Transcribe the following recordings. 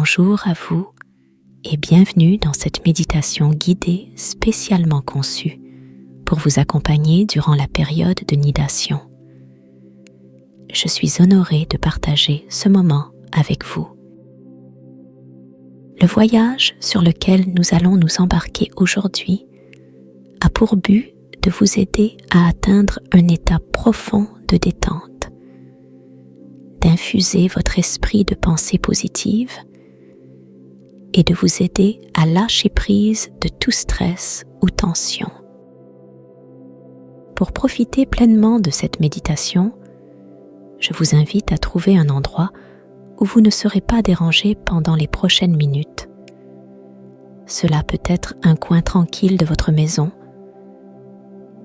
Bonjour à vous et bienvenue dans cette méditation guidée spécialement conçue pour vous accompagner durant la période de nidation. Je suis honorée de partager ce moment avec vous. Le voyage sur lequel nous allons nous embarquer aujourd'hui a pour but de vous aider à atteindre un état profond de détente, d'infuser votre esprit de pensées positives et de vous aider à lâcher prise de tout stress ou tension. Pour profiter pleinement de cette méditation, je vous invite à trouver un endroit où vous ne serez pas dérangé pendant les prochaines minutes. Cela peut être un coin tranquille de votre maison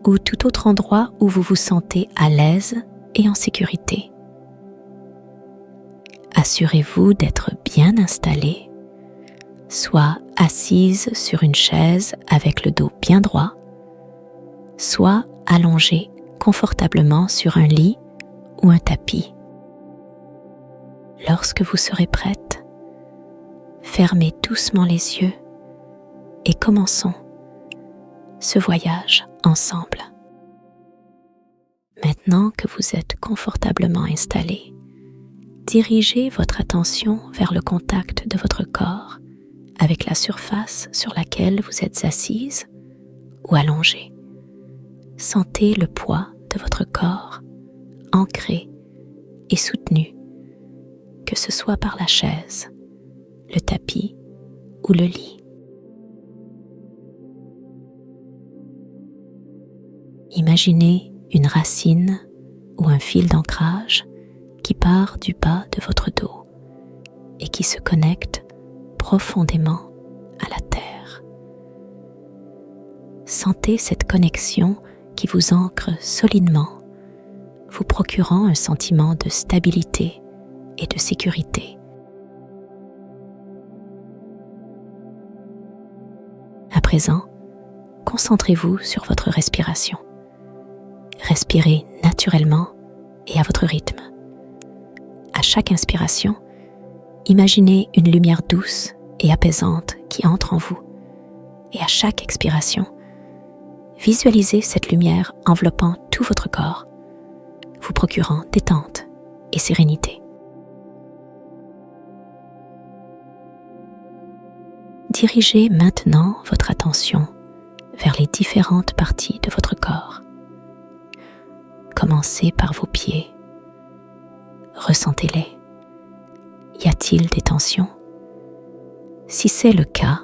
ou tout autre endroit où vous vous sentez à l'aise et en sécurité. Assurez-vous d'être bien installé, soit assise sur une chaise avec le dos bien droit, soit allongé confortablement sur un lit ou un tapis. Lorsque vous serez prête, fermez doucement les yeux et commençons ce voyage ensemble. Maintenant que vous êtes confortablement installé, dirigez votre attention vers le contact de votre corps avec la surface sur laquelle vous êtes assise ou allongée. Sentez le poids de votre corps ancré et soutenu, que ce soit par la chaise, le tapis ou le lit. Imaginez une racine ou un fil d'ancrage qui part du bas de votre dos et qui se connecte profondément à la terre. Sentez cette connexion qui vous ancre solidement, vous procurant un sentiment de stabilité et de sécurité. À présent, concentrez-vous sur votre respiration. Respirez naturellement et à votre rythme. À chaque inspiration, imaginez une lumière douce et apaisante qui entre en vous. Et à chaque expiration, visualisez cette lumière enveloppant tout votre corps, vous procurant détente et sérénité. Dirigez maintenant votre attention vers les différentes parties de votre corps. Commencez par vos pieds. Ressentez-les. Y a-t-il des tensions? Si c'est le cas,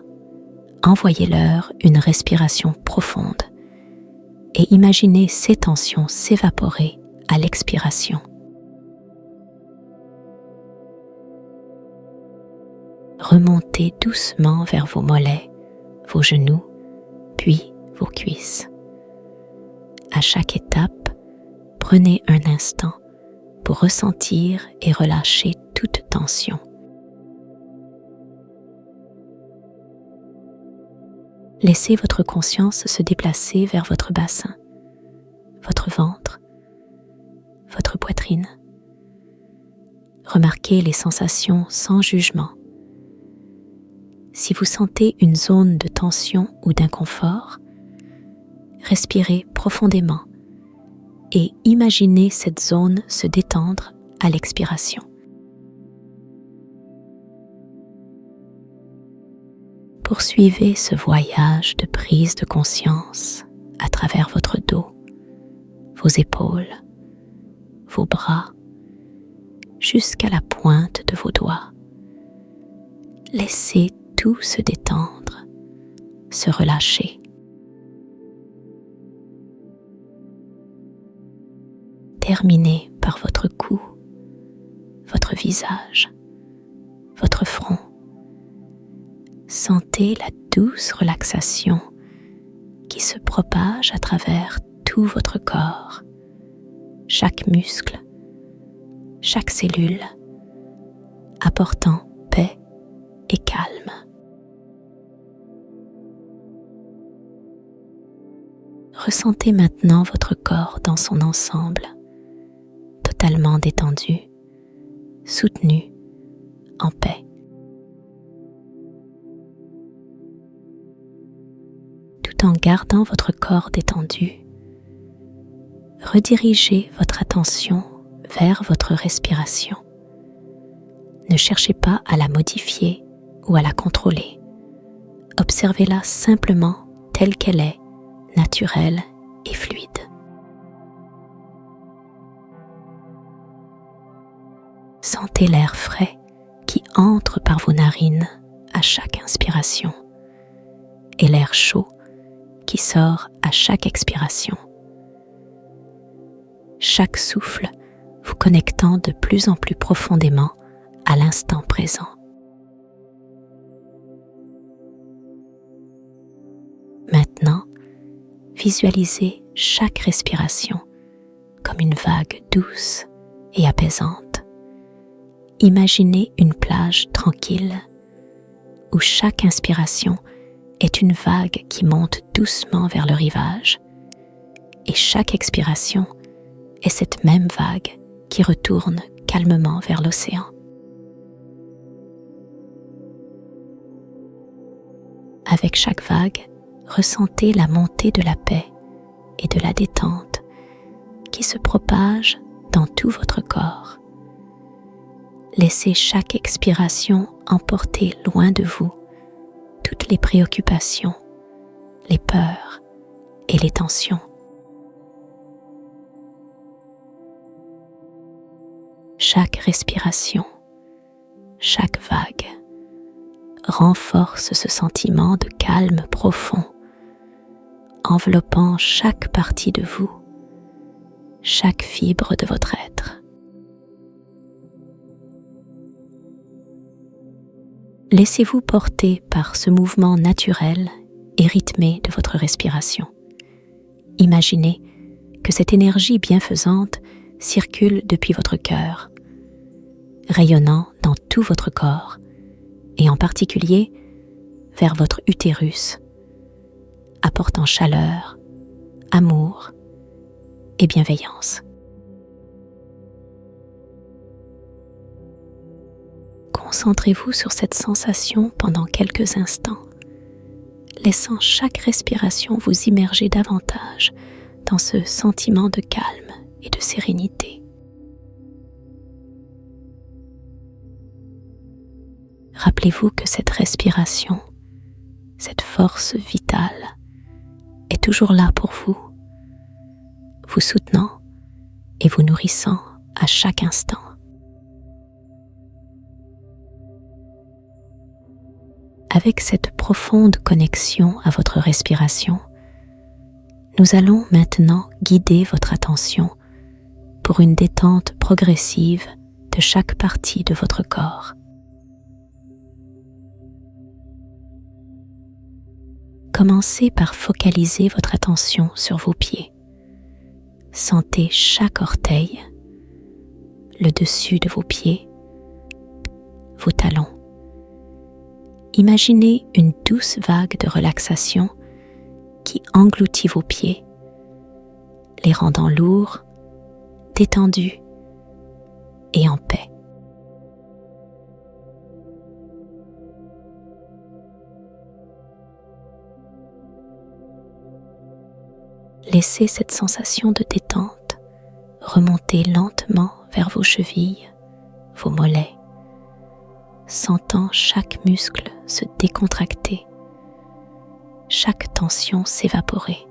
envoyez-leur une respiration profonde et imaginez ces tensions s'évaporer à l'expiration. Remontez doucement vers vos mollets, vos genoux, puis vos cuisses. À chaque étape, prenez un instant pour ressentir et relâcher toute tension. Laissez votre conscience se déplacer vers votre bassin, votre ventre, votre poitrine. Remarquez les sensations sans jugement. Si vous sentez une zone de tension ou d'inconfort, respirez profondément et imaginez cette zone se détendre à l'expiration. Poursuivez ce voyage de prise de conscience à travers votre dos, vos épaules, vos bras, jusqu'à la pointe de vos doigts. Laissez tout se détendre, se relâcher. Terminez par votre cou, votre visage, votre front. Sentez la douce relaxation qui se propage à travers tout votre corps, chaque muscle, chaque cellule, apportant paix et calme. Ressentez maintenant votre corps dans son ensemble, totalement détendu, soutenu, en paix. tout en gardant votre corps détendu, redirigez votre attention vers votre respiration. Ne cherchez pas à la modifier ou à la contrôler. Observez-la simplement telle qu'elle est, naturelle et fluide. Sentez l'air frais qui entre par vos narines à chaque inspiration et l'air chaud qui sort à chaque expiration. Chaque souffle vous connectant de plus en plus profondément à l'instant présent. Maintenant, visualisez chaque respiration comme une vague douce et apaisante. Imaginez une plage tranquille où chaque inspiration est une vague qui monte doucement vers le rivage et chaque expiration est cette même vague qui retourne calmement vers l'océan. Avec chaque vague, ressentez la montée de la paix et de la détente qui se propage dans tout votre corps. Laissez chaque expiration emporter loin de vous toutes les préoccupations, les peurs et les tensions. Chaque respiration, chaque vague renforce ce sentiment de calme profond, enveloppant chaque partie de vous, chaque fibre de votre être. Laissez-vous porter par ce mouvement naturel et rythmé de votre respiration. Imaginez que cette énergie bienfaisante circule depuis votre cœur, rayonnant dans tout votre corps et en particulier vers votre utérus, apportant chaleur, amour et bienveillance. Concentrez-vous sur cette sensation pendant quelques instants, laissant chaque respiration vous immerger davantage dans ce sentiment de calme et de sérénité. Rappelez-vous que cette respiration, cette force vitale, est toujours là pour vous, vous soutenant et vous nourrissant à chaque instant. Avec cette profonde connexion à votre respiration, nous allons maintenant guider votre attention pour une détente progressive de chaque partie de votre corps. Commencez par focaliser votre attention sur vos pieds. Sentez chaque orteil, le dessus de vos pieds, vos talons. Imaginez une douce vague de relaxation qui engloutit vos pieds, les rendant lourds, détendus et en paix. Laissez cette sensation de détente remonter lentement vers vos chevilles, vos mollets, sentant chaque muscle se décontracter, chaque tension s'évaporer.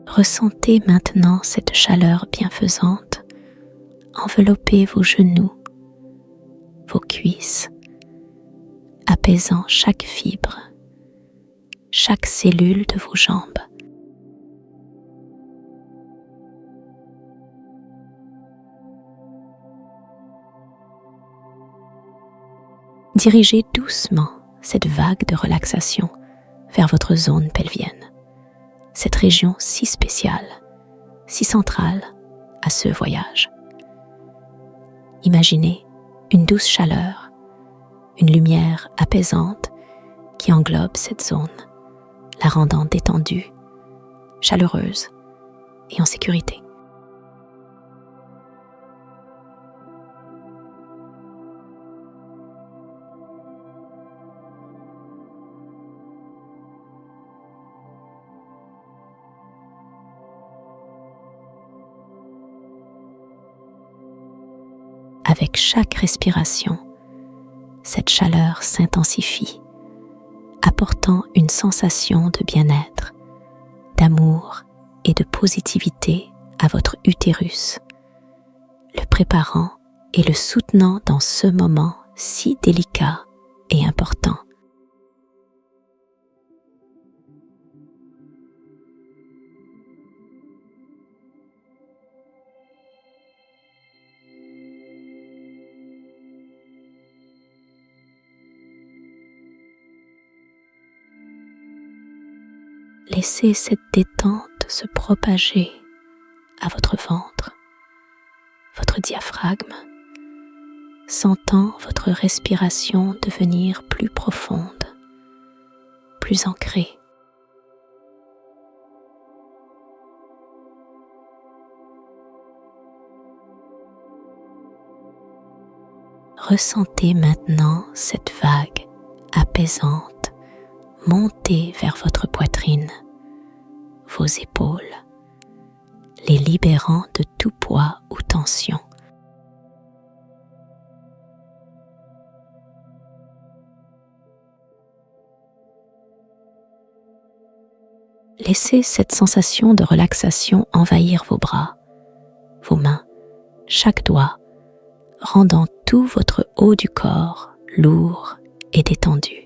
Ressentez maintenant cette chaleur bienfaisante envelopper vos genoux, vos cuisses, apaisant chaque fibre, chaque cellule de vos jambes. Dirigez doucement cette vague de relaxation vers votre zone pelvienne, cette région si spéciale, si centrale à ce voyage. Imaginez une douce chaleur, une lumière apaisante qui englobe cette zone, la rendant détendue, chaleureuse et en sécurité. Avec chaque respiration, cette chaleur s'intensifie, apportant une sensation de bien-être, d'amour et de positivité à votre utérus, le préparant et le soutenant dans ce moment si délicat et important. Laissez cette détente se propager à votre ventre, votre diaphragme, sentant votre respiration devenir plus profonde, plus ancrée. Ressentez maintenant cette vague apaisante monter vers votre poitrine, vos épaules, les libérant de tout poids ou tension. Laissez cette sensation de relaxation envahir vos bras, vos mains, chaque doigt, rendant tout votre haut du corps lourd et détendu.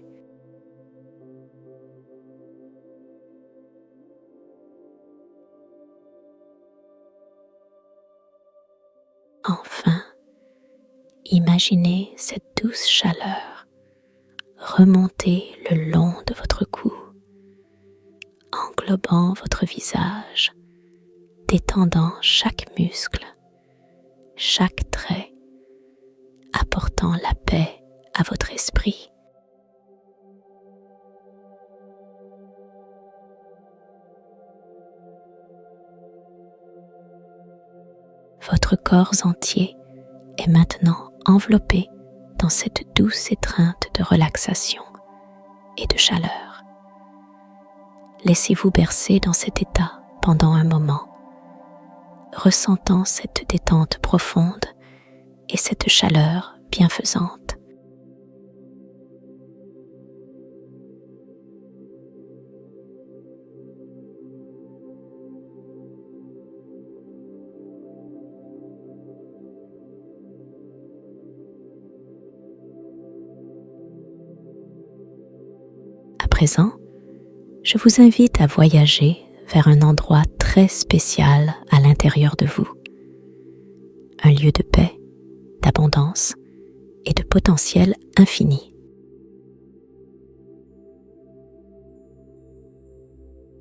Enfin, imaginez cette douce chaleur remonter le long de votre cou, englobant votre visage, détendant chaque muscle, chaque trait, apportant la paix à votre esprit. Votre corps entier est maintenant enveloppé dans cette douce étreinte de relaxation et de chaleur. Laissez-vous bercer dans cet état pendant un moment, ressentant cette détente profonde et cette chaleur bienfaisante. À présent, je vous invite à voyager vers un endroit très spécial à l'intérieur de vous. Un lieu de paix, d'abondance et de potentiel infini.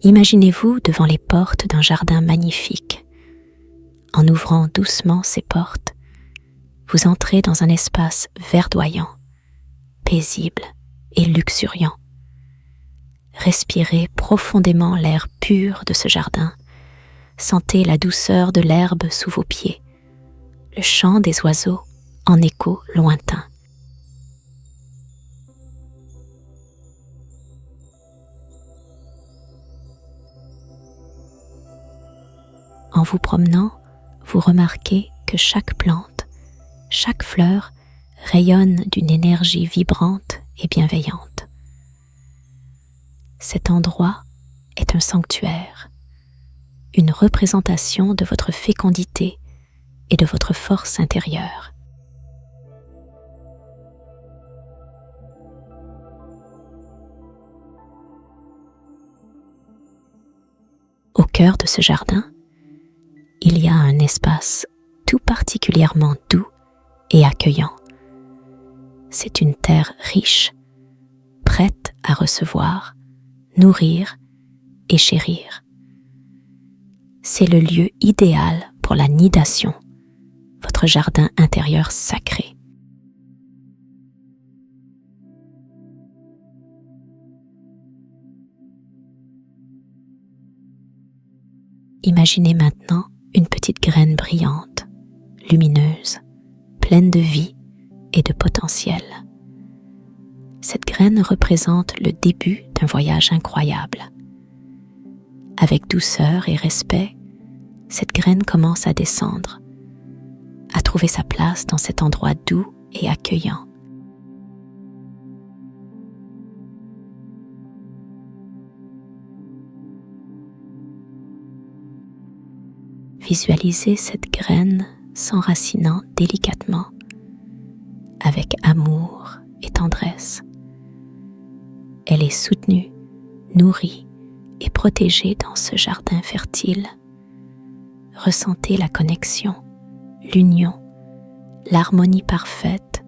Imaginez-vous devant les portes d'un jardin magnifique. En ouvrant doucement ces portes, vous entrez dans un espace verdoyant, paisible et luxuriant. Respirez profondément l'air pur de ce jardin. Sentez la douceur de l'herbe sous vos pieds, le chant des oiseaux en écho lointain. En vous promenant, vous remarquez que chaque plante, chaque fleur rayonne d'une énergie vibrante et bienveillante. Cet endroit est un sanctuaire, une représentation de votre fécondité et de votre force intérieure. Au cœur de ce jardin, il y a un espace tout particulièrement doux et accueillant. C'est une terre riche, prête à recevoir, nourrir et chérir. C'est le lieu idéal pour la nidation, votre jardin intérieur sacré. Imaginez maintenant une petite graine brillante, lumineuse, pleine de vie et de potentiel. Cette graine représente le début d'un voyage incroyable. Avec douceur et respect, cette graine commence à descendre, à trouver sa place dans cet endroit doux et accueillant. Visualisez cette graine s'enracinant délicatement, avec amour et tendresse. Elle est soutenue, nourrie et protégée dans ce jardin fertile. Ressentez la connexion, l'union, l'harmonie parfaite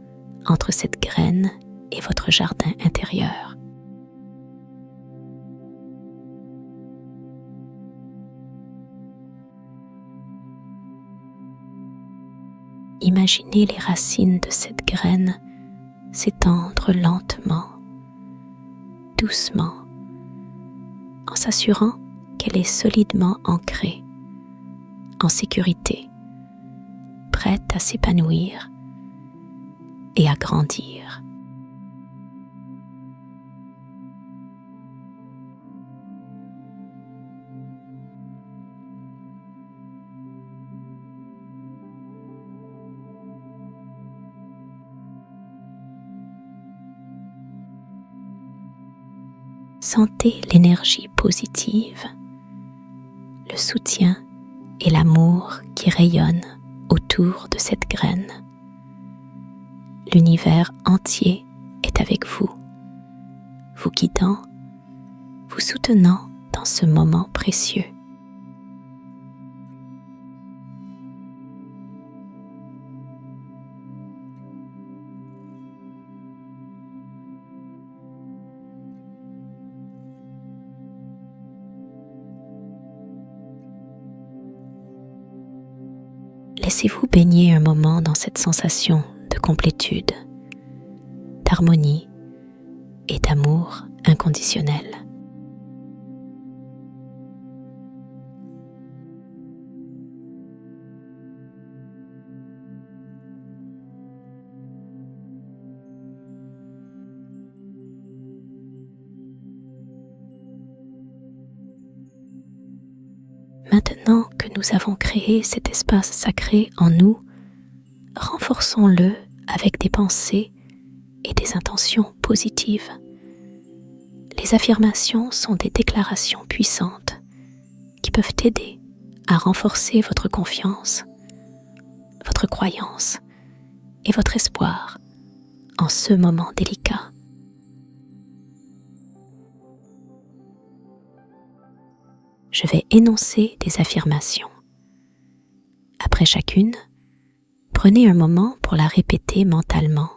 entre cette graine et votre jardin intérieur. Imaginez les racines de cette graine s'étendre lentement, doucement, en s'assurant qu'elle est solidement ancrée, en sécurité, prête à s'épanouir et à grandir. Sentez l'énergie positive, le soutien et l'amour qui rayonnent autour de cette graine. L'univers entier est avec vous, vous guidant, vous soutenant dans ce moment précieux. Laissez-vous baigner un moment dans cette sensation de complétude, d'harmonie et d'amour inconditionnel. Maintenant que nous avons créé cet espace sacré en nous, renforçons-le avec des pensées et des intentions positives. Les affirmations sont des déclarations puissantes qui peuvent aider à renforcer votre confiance, votre croyance et votre espoir en ce moment délicat. Je vais énoncer des affirmations. Après chacune, prenez un moment pour la répéter mentalement,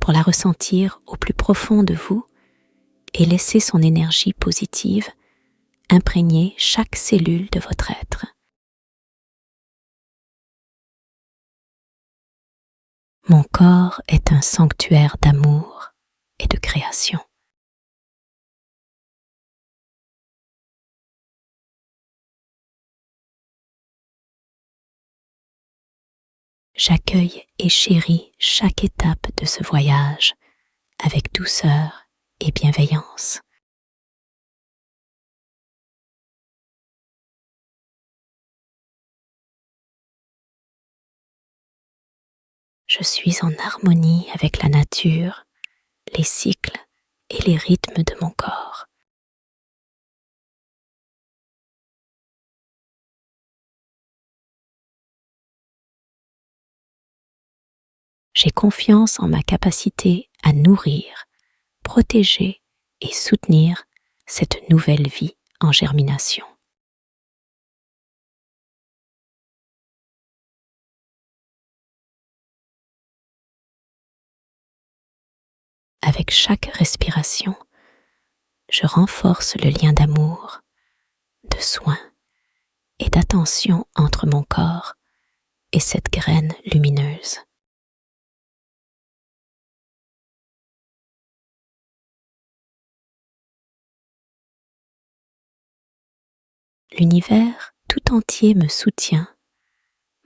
pour la ressentir au plus profond de vous et laisser son énergie positive imprégner chaque cellule de votre être. Mon corps est un sanctuaire d'amour et de création. J'accueille et chéris chaque étape de ce voyage avec douceur et bienveillance. Je suis en harmonie avec la nature, les cycles et les rythmes de mon corps. J'ai confiance en ma capacité à nourrir, protéger et soutenir cette nouvelle vie en germination. Avec chaque respiration, je renforce le lien d'amour, de soin et d'attention entre mon corps et cette graine lumineuse. L'univers tout entier me soutient,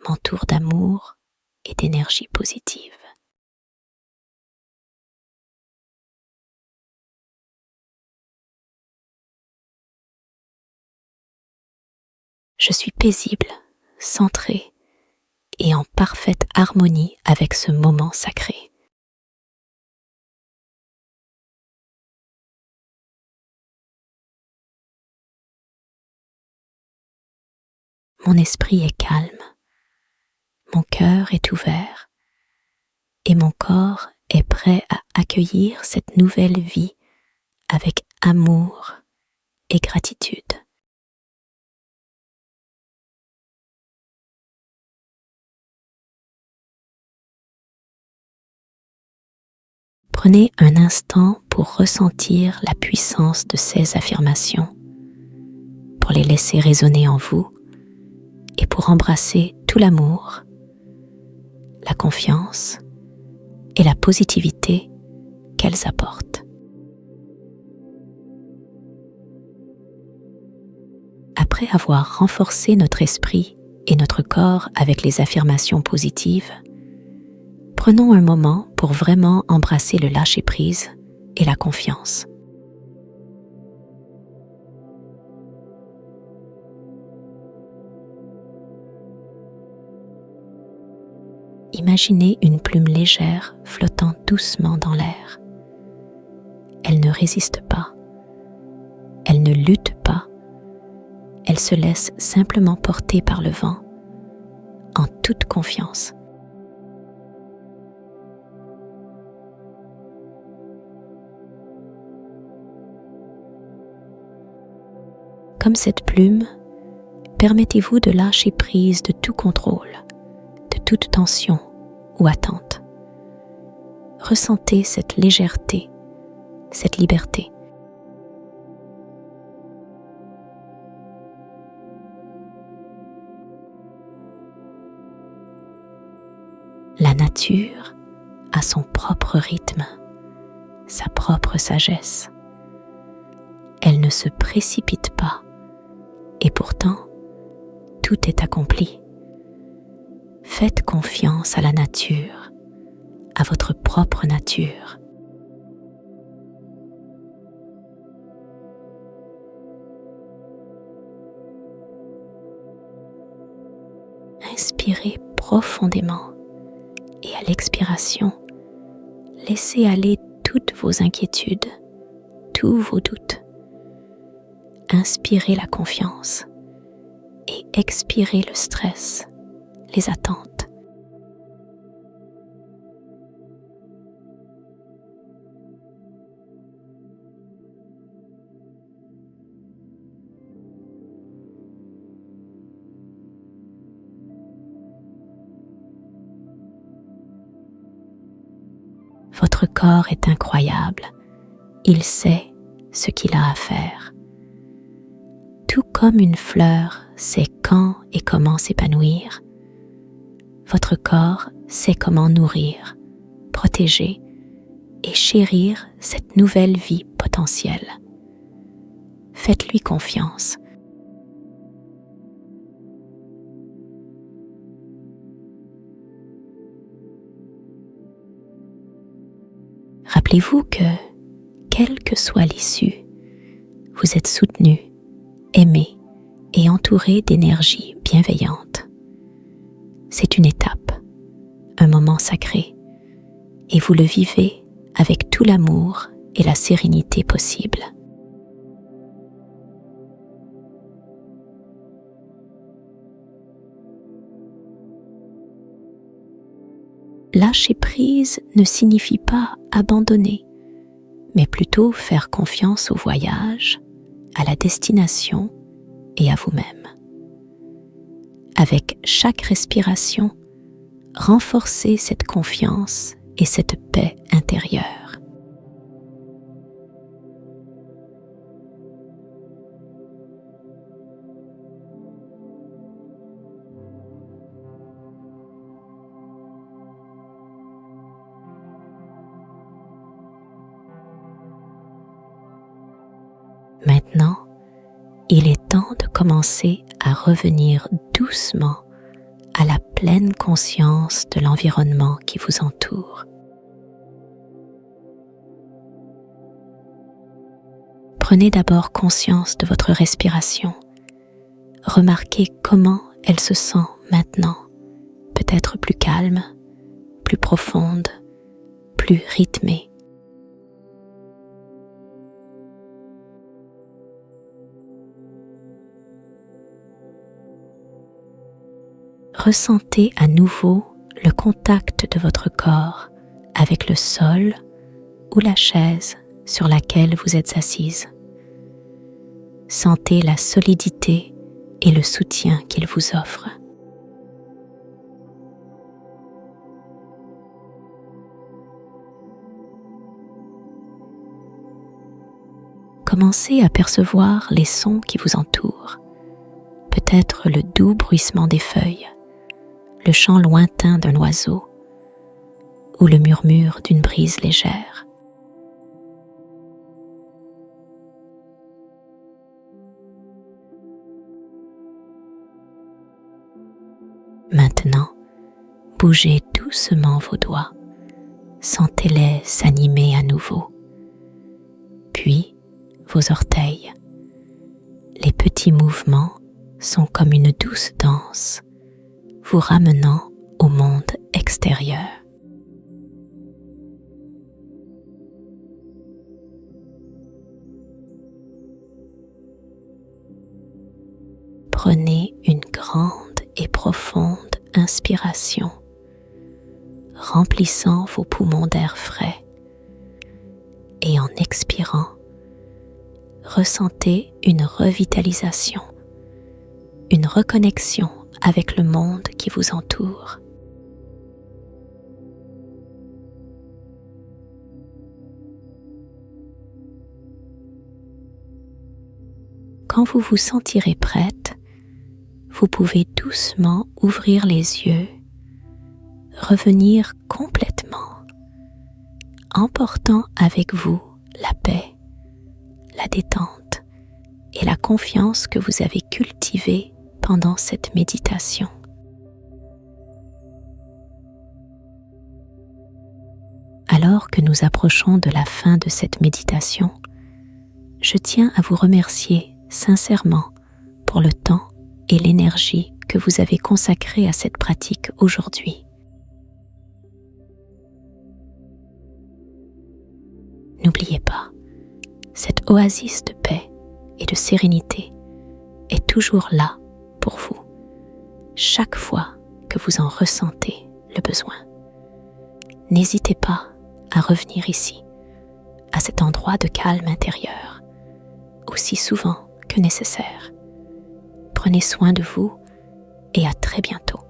m'entoure d'amour et d'énergie positive. Je suis paisible, centrée et en parfaite harmonie avec ce moment sacré. Mon esprit est calme, mon cœur est ouvert et mon corps est prêt à accueillir cette nouvelle vie avec amour et gratitude. Prenez un instant pour ressentir la puissance de ces affirmations, pour les laisser résonner en vous et pour embrasser tout l'amour, la confiance et la positivité qu'elles apportent. Après avoir renforcé notre esprit et notre corps avec les affirmations positives, prenons un moment pour vraiment embrasser le lâcher-prise et la confiance. Imaginez une plume légère flottant doucement dans l'air. Elle ne résiste pas, elle ne lutte pas, elle se laisse simplement porter par le vent, en toute confiance. Comme cette plume, permettez-vous de lâcher prise de tout contrôle, de toute tension ou attente. Ressentez cette légèreté, cette liberté. La nature a son propre rythme, sa propre sagesse. Elle ne se précipite pas, et pourtant, tout est accompli. Faites confiance à la nature, à votre propre nature. Inspirez profondément et à l'expiration, laissez aller toutes vos inquiétudes, tous vos doutes. Inspirez la confiance et expirez le stress, les attentes. Votre corps est incroyable, il sait ce qu'il a à faire. Tout comme une fleur sait quand et comment s'épanouir, votre corps sait comment nourrir, protéger et chérir cette nouvelle vie potentielle. Faites-lui confiance. Rappelez-vous que, quelle que soit l'issue, vous êtes soutenu, aimé et entouré d'énergie bienveillante. C'est une étape, un moment sacré, et vous le vivez avec tout l'amour et la sérénité possible. Lâcher prise ne signifie pas abandonner, mais plutôt faire confiance au voyage, à la destination et à vous-même. Avec chaque respiration, renforcez cette confiance et cette paix intérieure. Maintenant, il est temps de commencer à revenir doucement à la pleine conscience de l'environnement qui vous entoure. Prenez d'abord conscience de votre respiration. Remarquez comment elle se sent maintenant, être plus calme, plus profonde, plus rythmée. Ressentez à nouveau le contact de votre corps avec le sol ou la chaise sur laquelle vous êtes assise. Sentez la solidité et le soutien qu'il vous offre. Commencez à percevoir les sons qui vous entourent, peut-être le doux bruissement des feuilles, le chant lointain d'un oiseau ou le murmure d'une brise légère. Maintenant, bougez doucement vos doigts, sentez-les s'animer à nouveau. Puis, vos orteils. Les petits mouvements sont comme une douce danse, vous ramenant au monde extérieur. Prenez une grande et profonde inspiration, remplissant vos poumons d'air frais, et en expirant, ressentez une revitalisation, une reconnexion avec le monde qui vous entoure. Quand vous vous sentirez prête, vous pouvez doucement ouvrir les yeux, revenir complètement, emportant avec vous la paix, la détente et la confiance que vous avez cultivée pendant cette méditation. Alors que nous approchons de la fin de cette méditation, je tiens à vous remercier sincèrement pour le temps et l'énergie que vous avez consacré à cette pratique aujourd'hui. N'oubliez pas, cette oasis de paix et de sérénité est toujours là pour vous, chaque fois que vous en ressentez le besoin. N'hésitez pas à revenir ici, à cet endroit de calme intérieur, aussi souvent que nécessaire. Prenez soin de vous et à très bientôt.